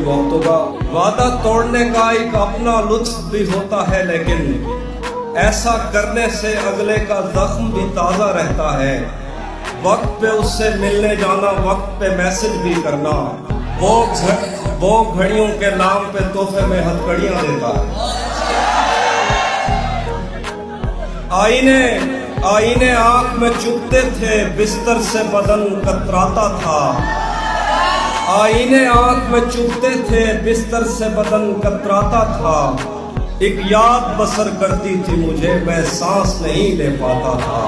वक्त होगा। वादा तोड़ने का एक अपना लुत्फ भी होता है, लेकिन ऐसा करने से अगले का जख्म भी ताज़ा रहता है। वक्त पे उससे मिलने जाना, वक्त पे मैसेज भी करना, वो घड़ियों के नाम पे तोहफे में हथकड़ियां देता है। आईने आंख में चुभते थे, बिस्तर से बदन कतराता था। आईने आंख में चुभते थे, बिस्तर से बदन कतराता था। एक याद बसर करती थी मुझे, मैं सांस नहीं ले पाता था।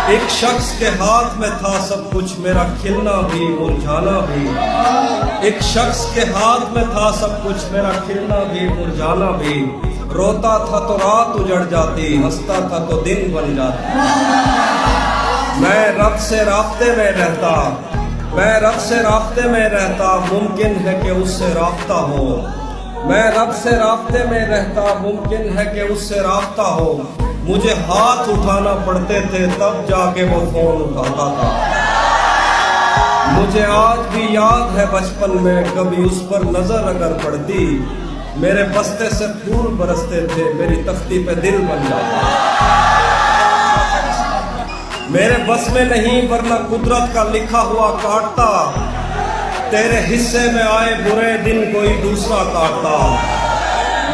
एक शख्स के हाथ में था सब कुछ, मेरा खिलना भी मुरझाना भी। एक शख्स के हाथ में था सब कुछ, मेरा खिलना भी मुरझाना भी। रोता था तो रात उजड़ जाती, हंसता था तो दिन बन जाता। मैं रब से राब्ते में रहता, मुमकिन है कि उससे राब्ता हो। मैं रब से राब्ते में रहता, मुमकिन है कि उससे राब्ता हो। मुझे हाथ उठाना पड़ते थे, तब जाके वो फोन उठाता था। मुझे आज भी याद है बचपन में, कभी उस पर नजर अगर पड़ती, मेरे बस्ते से फूल बरसते थे, मेरी तख्ती पे दिल बन जाता। मेरे बस में नहीं वरना कुदरत का लिखा हुआ काटता। तेरे हिस्से में आए बुरे दिन कोई दूसरा काटता।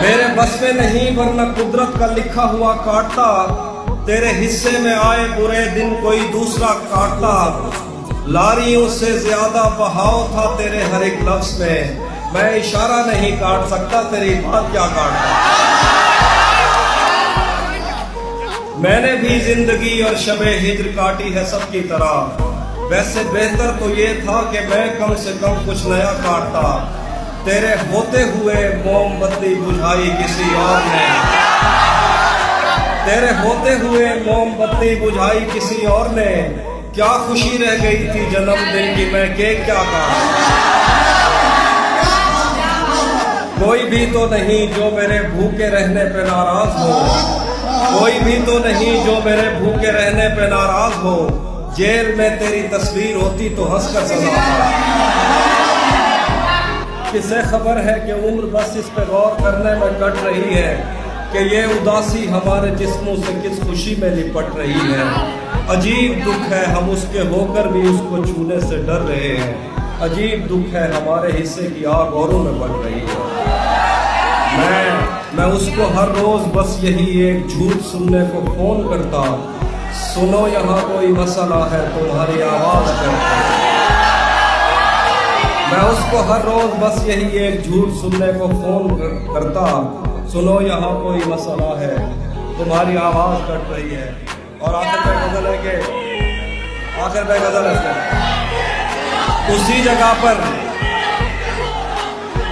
मेरे बस में नहीं वरना कुदरत का लिखा हुआ काटता। तेरे हिस्से में आए बुरे दिन कोई दूसरा काटता। लारियों से ज्यादा बहाव था तेरे हर एक लफ्ज में, मैं इशारा नहीं काट सकता, तेरी बात क्या काटता। मैंने भी जिंदगी और शबे हिज्र काटी है सबकी तरह। वैसे बेहतर तो ये था कि मैं कम से कम कुछ नया काटता। तेरे होते हुए मोमबत्ती बुझाई किसी और ने। तेरे होते हुए मोमबत्ती बुझाई किसी और ने। क्या खुशी रह गई थी जन्मदिन की, मैं केक क्या काटा। कोई भी तो नहीं जो मेरे भूखे रहने पे नाराज हो। कोई भी तो नहीं जो मेरे भूखे रहने पे नाराज हो। जेल में तेरी तस्वीर होती तो हंसकर सजाता। किसे खबर है कि उम्र बस इस पे गौर करने में कट रही है कि ये उदासी हमारे जिस्मों से किस खुशी में लिपट रही है। अजीब दुख है हम उसके होकर भी उसको छूने से डर रहे हैं। अजीब दुख है हमारे हिस्से की आग औरों में बढ़ रही है। मैं उसको हर रोज बस यही एक झूठ सुनने को फोन करता। सुनो यहाँ कोई मसला है, तुम्हारी आवाज करता। मैं उसको हर रोज बस यही एक झूठ सुनने को फोन करता। सुनो यहाँ कोई मसला है, तुम्हारी आवाज कट रही है। और आखिर में गजल है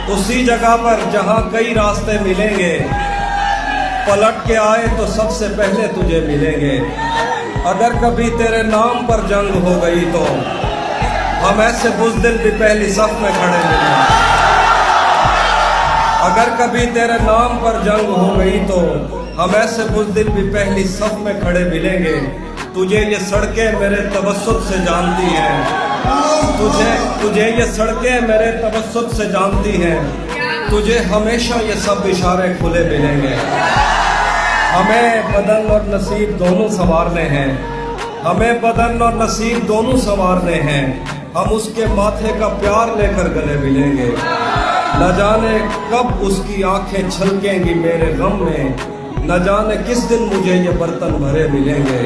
उसी जगह पर जहां कई रास्ते मिलेंगे, पलट के आए तो सबसे पहले तुझे मिलेंगे। अगर कभी तेरे नाम पर जंग हो गई तो हम ऐसे बुज़दिल भी पहली सफ में खड़े मिलेंगे। अगर कभी तेरे नाम पर जंग हो गई तो हम ऐसे बुज़दिल भी पहली सफ में खड़े मिलेंगे। तुझे ये सड़कें मेरे तवस्सुत से जानती हैं। तुझे ये सड़कें मेरे तवस्सुत से जानती हैं। तुझे हमेशा ये सब इशारे खुले मिलेंगे। हमें बदन और नसीब दोनों संवारने हैं। हमें बदन और नसीब दोनों संवारने हैं। हम उसके माथे का प्यार लेकर गले मिलेंगे। न जाने कब उसकी आंखें छलकेंगी मेरे गम में। न जाने किस दिन मुझे ये बर्तन भरे मिलेंगे।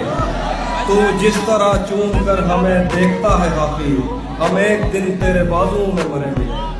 तू जिस तरह चूम कर हमें देखता है हाफी, हम एक दिन तेरे बाजुओं में मरे मिलेंगे।